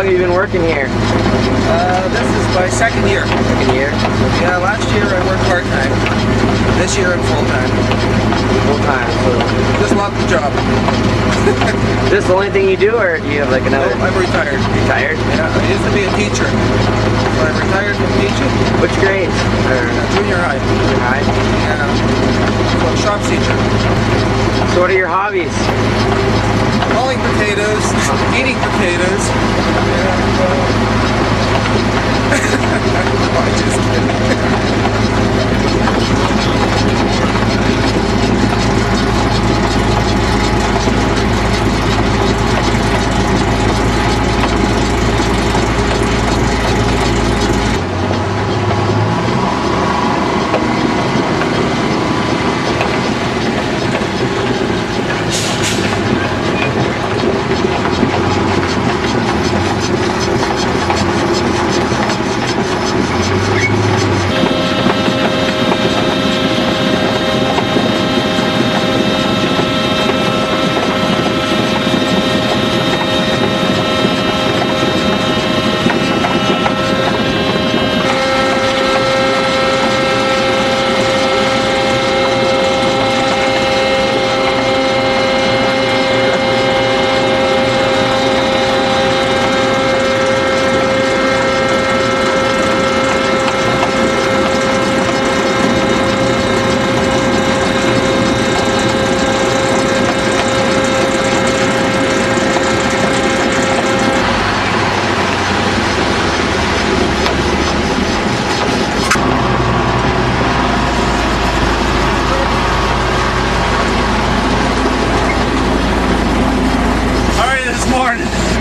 long have you been working here? This is my second year. Second year? Yeah, last year I worked part-time. This year I'm full-time. Full-time, so... Just love the job. Is this the only thing you do, or do you have like another... No, I'm retired. Retired? Yeah, I used to be a teacher. So I'm retired from teaching. Which grade? Junior high. Junior high? Yeah. So I'm shop teacher. So what are your hobbies? Hauling potatoes, eating potatoes. Yeah, I'm just kidding.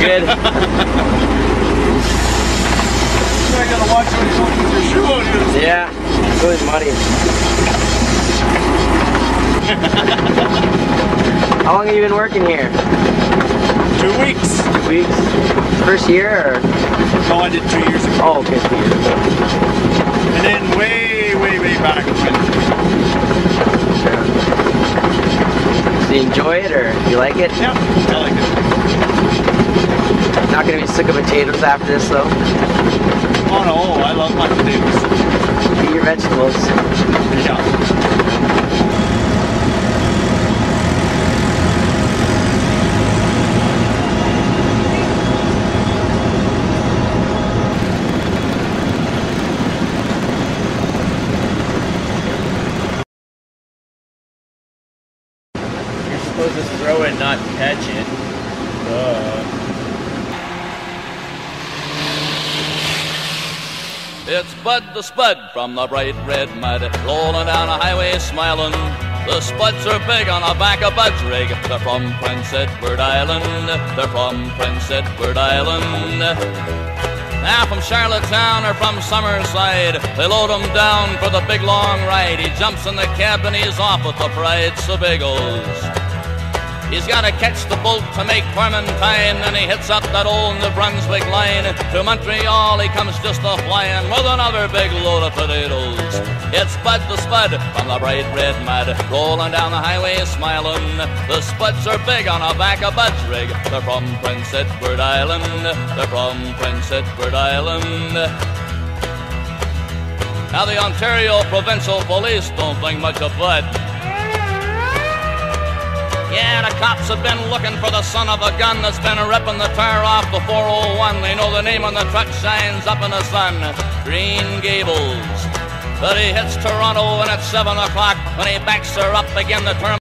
Good. I gotta watch when you put your shoe on. Yeah, it's really muddy. How long have you been working here? 2 weeks. 2 weeks? First year, or? No, I did 2 years ago. Oh, okay, 2 years ago. And then way back when. Do you enjoy it, or do you like it? Yeah, I like it. Not gonna be sick of potatoes after this, though? Oh no, I love my potatoes. Eat your vegetables. Yeah. You're supposed to throw it, not catch it. It's Bud the Spud from the bright red mud, rolling down a highway smiling. The Spuds are big on the back of Bud's rig. They're from Prince Edward Island. They're from Prince Edward Island. Now from Charlottetown or from Summerside, they load him down for the big long ride. He jumps in the cab and he's off with the prides of Biggles. He's got to catch the boat to make Clementine, and he hits up that old New Brunswick line. To Montreal he comes just a-flying with another big load of potatoes. It's Bud the Spud from the bright red mud, rolling down the highway smiling. The Spuds are big on the back of Bud's rig. They're from Prince Edward Island. They're from Prince Edward Island. Now the Ontario Provincial Police don't think much of Bud. Yeah, the cops have been looking for the son of a gun that's been ripping the tire off the 401. They know the name on the truck shines up in the sun. Green Gables. But he hits Toronto and at 7 o'clock when he backs her up again the term.